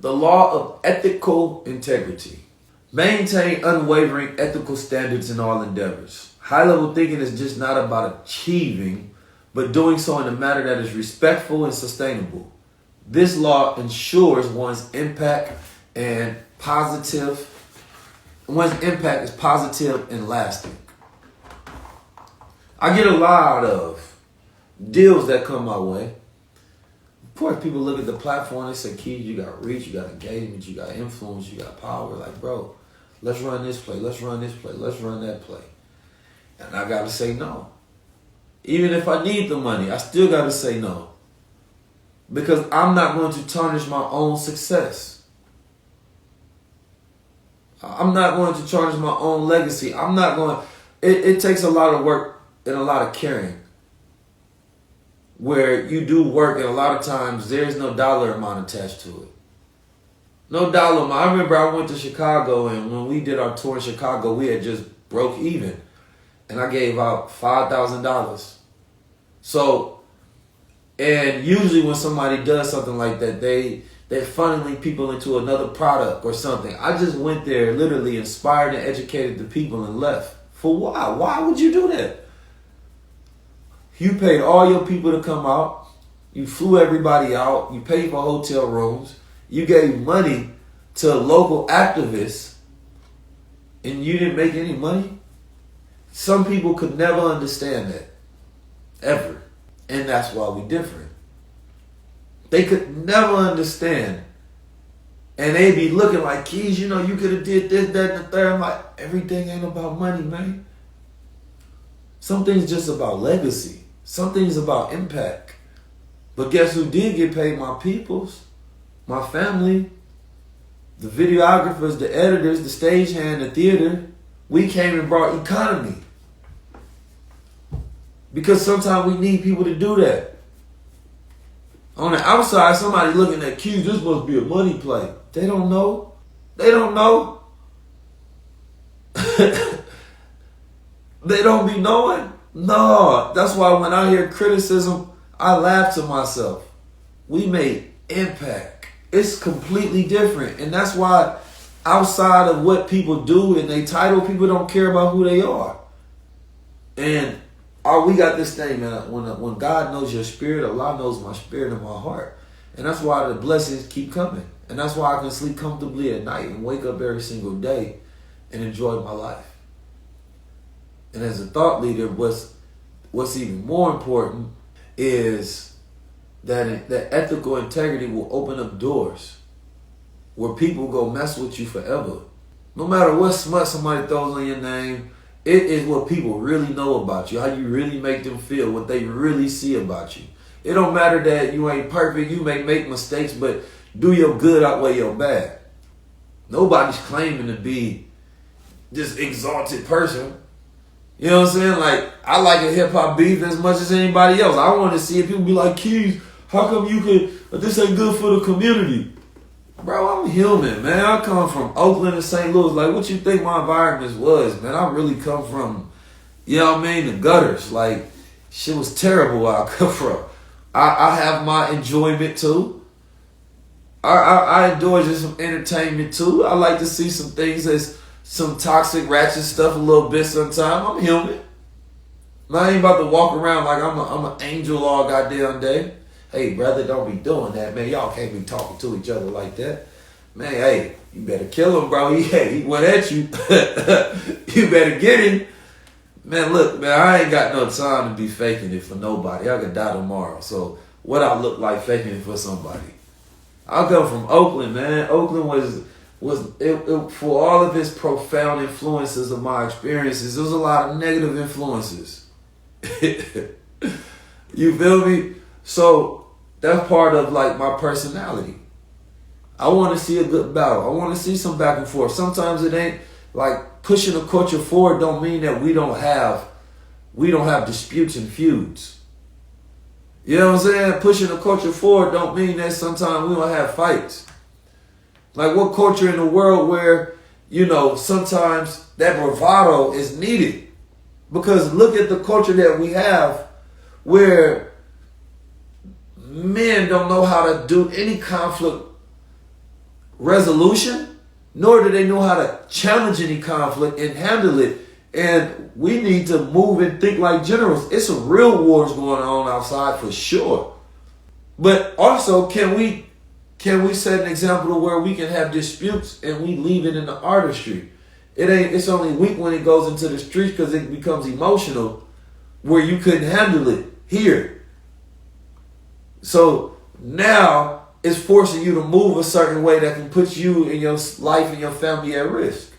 The law of ethical integrity. Maintain unwavering ethical standards in all endeavors. High-level thinking is just not about achieving, but doing so in a manner that is respectful and sustainable. This law ensures one's impact is positive and lasting. I get a lot of deals that come my way. Of course, people look at the platform, they say, Keys, you got reach, you got engagement, you got influence, you got power. Like, bro, let's run this play, let's run this play, let's run that play. And I got to say no. Even if I need the money, I still got to say no. Because I'm not going to tarnish my own success. I'm not going to tarnish my own legacy. I'm not going to... It takes a lot of work and a lot of caring. Where you do work and a lot of times there's no dollar amount attached to it. No dollar amount. I remember I went to Chicago, and when we did our tour in Chicago, we had just broke even. And I gave out $5,000. So, and usually when somebody does something like that, they're funneling people into another product or something. I just went there, literally inspired and educated the people and left. For why? Why would you do that? You paid all your people to come out. You flew everybody out. You paid for hotel rooms. You gave money to local activists, and you didn't make any money? Some people could never understand that. Ever. And that's why we're different. They could never understand. And they'd be looking like, Keys, you know, you could have did this, that, and the third. I'm like, everything ain't about money, man. Something's just about legacy. Something's about impact. But guess who did get paid? My peoples, my family, the videographers, the editors, the stagehand, the theater. We came and brought economy. Because sometimes we need people to do that. On the outside, somebody looking at Q, this must be a money play. They don't know. They don't know. They don't be knowing. No, that's why when I hear criticism, I laugh to myself. We made impact. It's completely different. And that's why outside of what people do and they title, people don't care about who they are. And we got this thing, man. When God knows your spirit, Allah knows my spirit and my heart. And that's why the blessings keep coming. And that's why I can sleep comfortably at night and wake up every single day and enjoy my life. And as a thought leader, what's even more important is that ethical integrity will open up doors where people go mess with you forever. No matter what smut somebody throws on your name, it is what people really know about you, how you really make them feel, what they really see about you. It don't matter that you ain't perfect, you may make mistakes, but do your good outweigh your bad. Nobody's claiming to be this exalted person. You know what I'm saying? Like, I like a hip-hop beef as much as anybody else. I want to see it. People be like, Keys, how come you could, this ain't good for the community? Bro, I'm human, man. I come from Oakland and St. Louis. Like, what you think my environment was, man? I really come from, you know what I mean, the gutters. Like, shit was terrible where I come from. I have my enjoyment, too. I enjoy just some entertainment, too. I like to see some things that's some toxic, ratchet stuff a little bit sometimes. I'm human. I ain't about to walk around like I'm an angel all goddamn day. Hey, brother, don't be doing that, man. Y'all can't be talking to each other like that. Man, hey, you better kill him, bro. He went at you. You better get him. Man, look, man, I ain't got no time to be faking it for nobody. I could die tomorrow. So what I look like faking it for somebody? I come from Oakland, man. Oakland was for all of its profound influences of my experiences, there was a lot of negative influences. You feel me? So that's part of like my personality. I want to see a good battle. I want to see some back and forth. Sometimes it ain't like pushing the culture forward don't mean that we don't have disputes and feuds. You know what I'm saying? Pushing the culture forward don't mean that sometimes we don't have fights. Like, what culture in the world where, you know, sometimes that bravado is needed? Because look at the culture that we have where men don't know how to do any conflict resolution, nor do they know how to challenge any conflict and handle it. And we need to move and think like generals. It's some real wars going on outside for sure. But also, can we set an example of where we can have disputes and we leave it in the artistry? It's only weak when it goes into the streets because it becomes emotional, where you couldn't handle it here. So now it's forcing you to move a certain way that can put you and your life and your family at risk.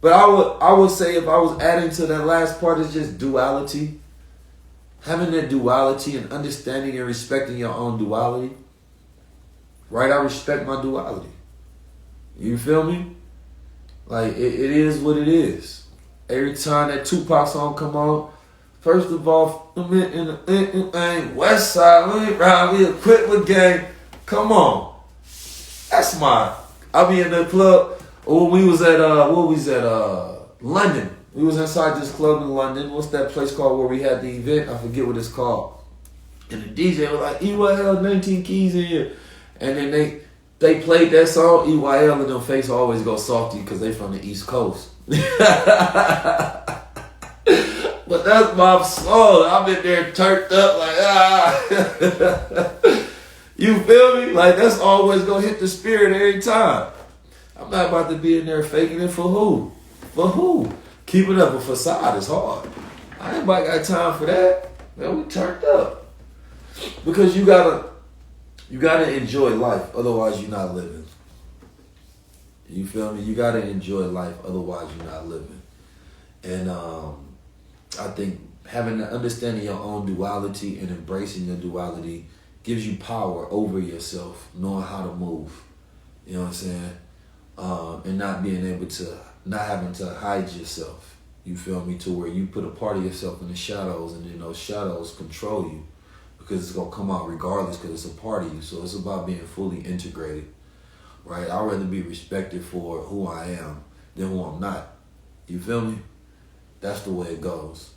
But I would say, if I was adding to that last part, it's just duality. Having that duality and understanding and respecting your own duality. Right? I respect my duality. You feel me? Like, it is what it is. Every time that Tupac song come on, first of all, West Side, we ride, we equipped with gang. Come on. That's I be in the club. When we was at, London. We was inside this club in London. What's that place called where we had the event? I forget what it's called. And the DJ was like, EYL, 19 keys in here. And then they played that song. EYL and them face always go softy because they from the East Coast. But that's my song. I've been there turned up like, You feel me? Like, that's always gonna hit the spirit every time. I'm not about to be in there faking it for who? For who? Keeping up a facade is hard. I ain't about got time for that. Man, we turned up. Because you gotta enjoy life, otherwise you're not living. You feel me? You gotta enjoy life, otherwise you're not living. And I think having the understanding your own duality and embracing your duality gives you power over yourself, knowing how to move. You know what I'm saying? And not having to hide yourself. You feel me? To where you put a part of yourself in the shadows, and then those shadows control you, because it's gonna come out regardless, because it's a part of you. So it's about being fully integrated, right? I'd rather be respected for who I am than who I'm not. You feel me? That's the way it goes.